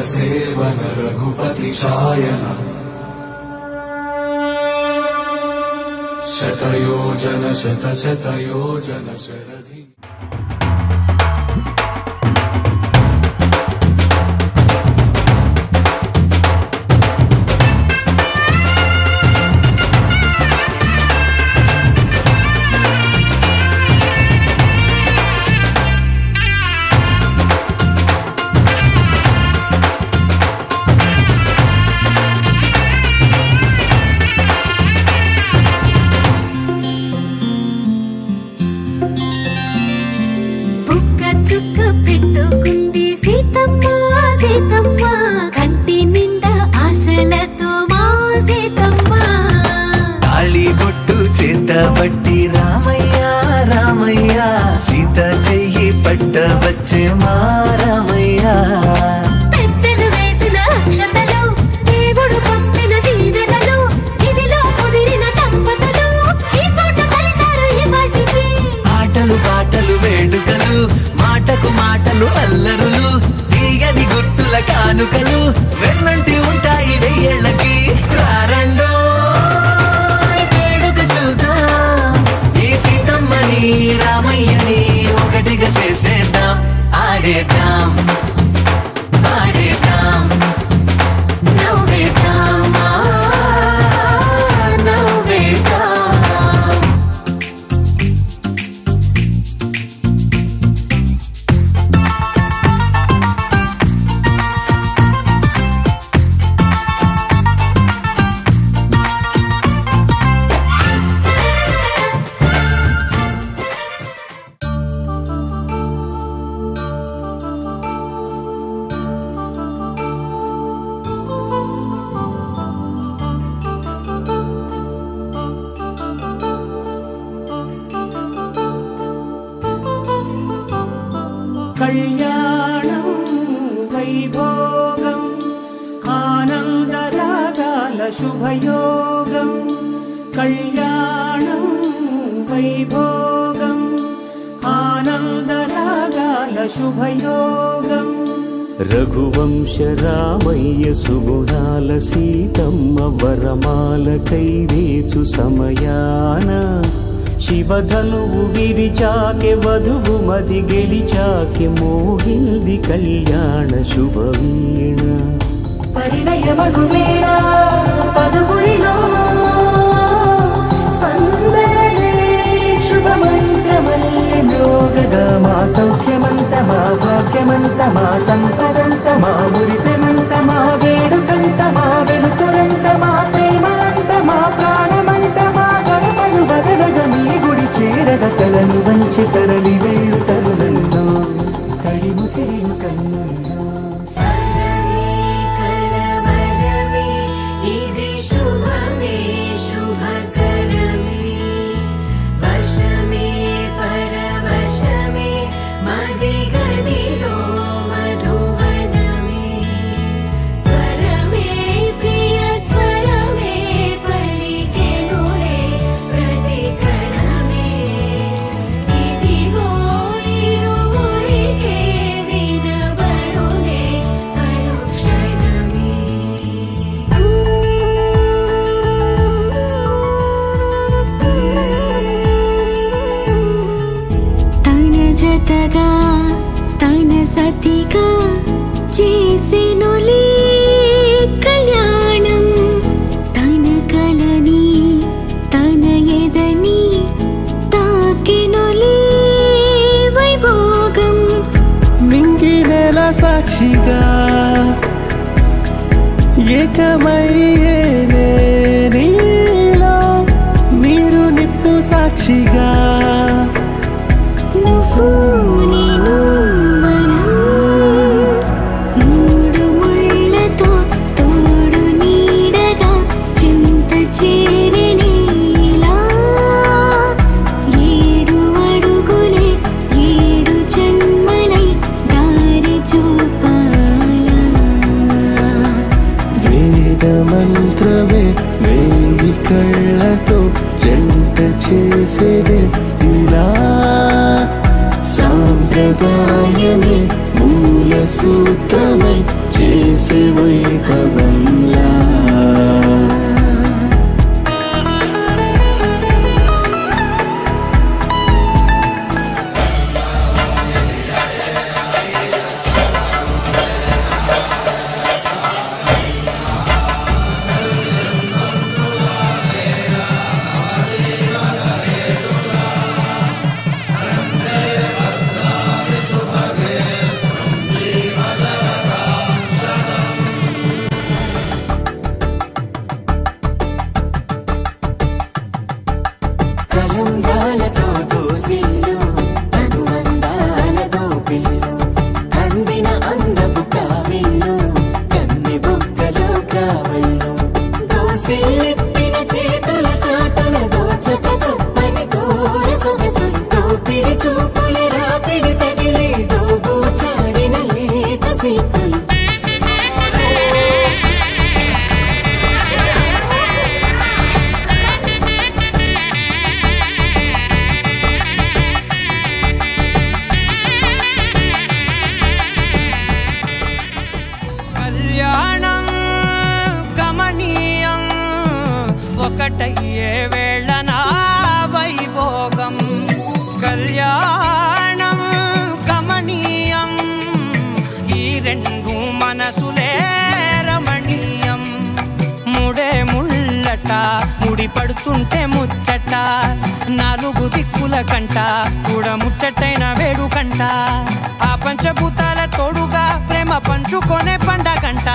seven Raghupati Shayan शतयोजन शतशतयोजन शरधि బట్టి రామయ్య రామయ్య సీత చెయ్యి పట్ట వచ్చే మా రామయ్య పెద్దలు వేసిన అక్షతలు దేవుడు పంపిన దీవెనలు ఇవిలో కుదిరిన దంపతులు ఈ చోట కలిసారు ఈ వాటికి ఆటలు పాటలు వేడుకలు మాటకు మాటలు అల్లరులు తీయని గుర్తుల కానుకలు వెన్నంటి ఉంటాయి వెయ్యేళ్ళకి రారండో రామయ్యని ఒకటిగా చేసేద్దాం ఆడేద్దాం ఆడేద్దాం నవ్వేద్దాం నవ్వేద్దాం కళ్యాణం వైభోగం ఆనందరాగాల శుభయోగం కళ్యాణం వైభోగం ఆనందరాగాల శుభయోగం రఘువంశ రామయ్య సుగుణాల సీతమ్మ వరమాల కైవేచు సమయాన శివధనువు విరిచాకె వధువు మది గెలిచాకె మోగింది కళ్యాణ శుభవీణ పరిణయమగు వేళ పదుగురిలో స్పందనలే శుభమంత్రమల్లి మ్రోగగా మా సౌఖ్యమంత మా భాగ్యమంత మా సంపదంత మా మురితమంత మా వేడుకంత మా వెలుతురంత మా ప్రేమంత మా ప్రాణమంత మా గడపను వదలగ మీ గుడి చేరగ తలను వంచి తరలి వెళ్ళు తరుణంలో తడి ముసిరిను కన్నుల్లో తన సతిగా చేసెనులే కళ్యాణం తన కలని తన ఎదని తాకెనులే వైభోగం మింగినెల సాక్షిగా ఏకమయ్యేనే నీలో మీరు నిప్పు సాక్షిగా నువ్వు నేను మనం మూడు ముళ్ళతో తోడు నీడగా చింత చేరినేలా 7 అడుగులే 7 జన్మలై దారి చూపాలా వేద మంత్రమే వేయి కళ్ళతో జంట చేసేదే ఇలా సాంప్రదాయమే మూల సూత్రమై చేసే వైభవంలా ఒకటయ్యే వేళనా వైభోగం కళ్యాణం కమనీయం ఈ రెండు మనసులే రమణీయం ముడే ముళ్ళట ముడి పడుతుంటే ముచ్చట నాలుగు దిక్కుల కంట చూడ ముచ్చటైన వేడుకంట ఆ పంచభూతాల తోడుగా ప్రేమ పంచుకొనే పండగంట